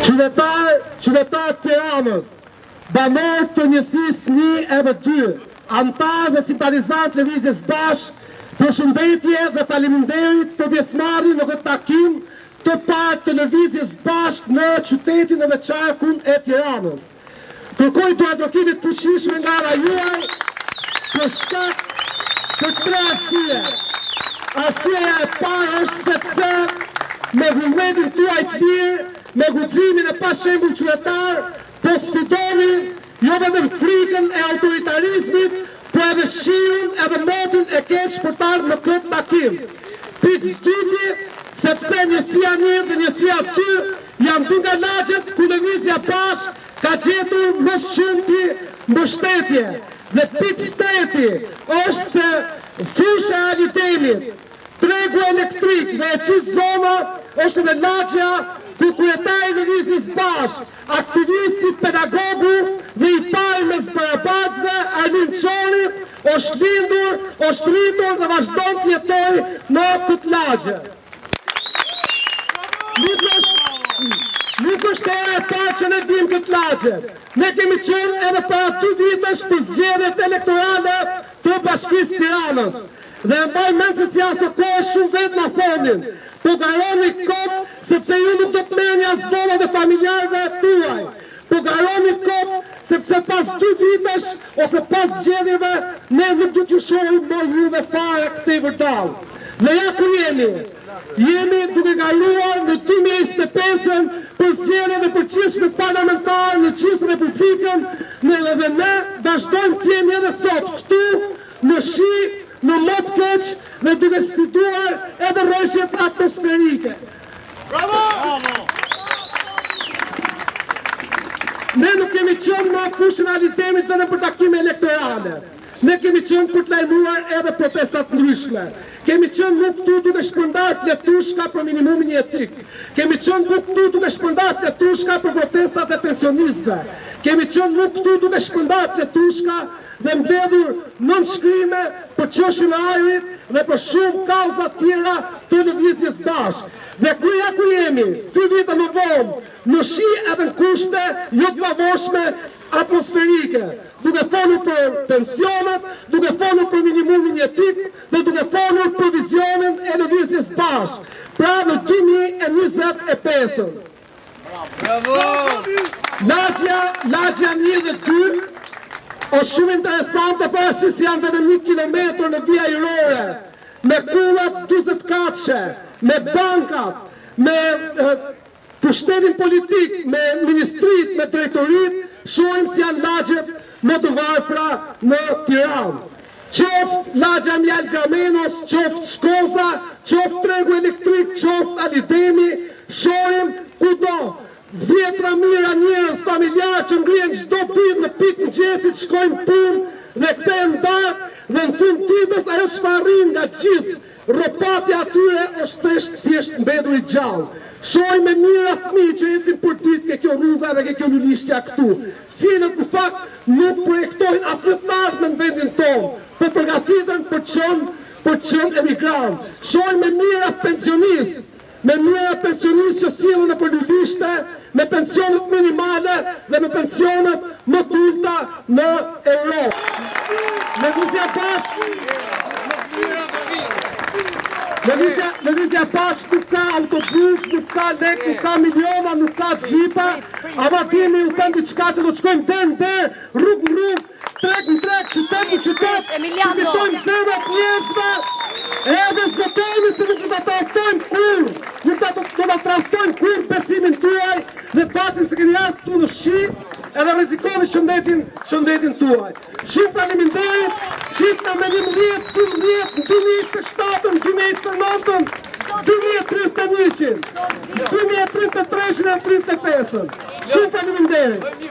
Qytetar Tiranës, banor të njësisë 1 edhe 2, antar dhe simpatizant Lëvizjes Bashkë, përshëndetje dhe faleminderit për pjesëmarrjen në këtë takim të parë të Lëvizjes Bashkë në qytetin edhe qarkun e Tiranës. Kërkoj të advokatit fuqishme nga ana juaj për shkak të 3 arsye. Arsyeja e parë është sepse me vullnetin tuaj të lirë, me guximin e pashembull qytetar, po sfidoni jo vetëm frikën e autoritarizmit, po edhe shiun edhe motin e keq shpërtar në këtë takim. Pikë dytë, sepse njësia 1 dhe njësia 2 janë 2 nga lagjet ku Lëvizja Bashkë ka gjetur më shumti mbështetje. Dhe pikë treti është se fusha e Alitemit, tregu elektrik dhe e qis zona është në lagja ku kryetari i Lëvizjes Bashkë, aktivisti, pedagogu dhe i pari mes barabartëve Armin Çori është lindur, është rritur dhe vazhdon të jetojë në këtë lagje. Nuk është era e parë që ne vim këtë lagje. Ne kemi qenë edhe para 2 vitesh për zgjedhjet elektorale të Bashkisë Tiranës. Dhe mbaj mend se si janë kohë shumë vetë na thonin, po garoni kopë sepse ju nuk do të merrni as vola dhe familjarëve tuaj. Po garoni kopë sepse pas 2 vitesh ose pas zgjedhjeve ne nuk do t'ju shohim më juve fare këtej vërdall. Dhe ja ku jemi duke galuar në 2025 për zgjedhje dhe përgjithshme parlamentare në gjithë Republikën, dhe ne vazhdojmë të jemi edhe sot këtu në shi, në mot keq dhe duke sfiduar edhe rreshjet atmosferike. Bravo! Ne nuk kemi qenë në fushën e Alitemit vetëm për takime elektorale. Ne kemi qenë për të lajmëruar edhe protestat ndryshme. Kemi qenë nuk këtu duke shpërndar fletushka për minimumin jetik. Kemi qenë nuk këtu duke shpërndar fletushka për protestat e pensionistëve. Kemi qenë nuk këtu duke shpërndar fletushka dhe mbledhur nënshkrime për çështjen e ajrit dhe për shumë kauza tjera të Lëvizjes Bashkë. Dhe ku jemi, 2 vite më vonë, në shi edhe në kushte jo të favorshme atmosferike, duke folur për pensionet, duke folur për minimumin jetik dhe duke folur për vizionin e Lëvizjes Bashkë, pra në 2025. Bravo! Lagja 1 dhe 2 është shumë interesante parashis janë vetëm 1 kilometër në vija ajrore, me kullat 40 katëshe, me bankat, me pushtetin politik, me ministrit, me drejtorit, shohim si janë lagjet më të varfra në Tiranë. Qoftë lagja Mjal Gramenos, qoftë Shkoza, qoftë tregu elektrik, qoftë Alitemi, shohim kudo. Vjetra mira njerëz familjar që ngrihen çdo ditë në pikë mëngjesit, shkojnë punë dhe kthehen darkë dhe në fund ditës ajo çfarë arrin nga gjithë rropatja atyre është thjesht mbetur i gjallë. Shohim me mira fëmijë që ecin për ditë ke kjo rruga dhe ke kjo lilishtja këtu, cilët në fakt nuk projektojnë as në vendin tonë, por përgatiten për të qenë emigrantë. Shohim me mira pensionistë, që sillen nëpër lulishte, me pensionet minimale dhe me pensionet më të ulta në Europë. Lëvizja Bashkë nuk ka autobus, nuk ka lek, nuk ka miliona, nuk ka gjipa, ama timi u thënë diçka që do të shkojmë der, rrug në rrug, treg në treg, qytet në qytet, të fitojmë zemrat njerëzve, edhe zotojmë se nuk do ta trajtojmë kur, nuk do ta trajtojmë kur besimin tuaj dhe fatin se keni ardhur këtu në shi, edhe rrezikoni shëndetin tuaj. Shumë faleminderit, shifna me 11, 12, 2027, 2029, 2031, 2033 dhe 2035. Shumë faleminderit.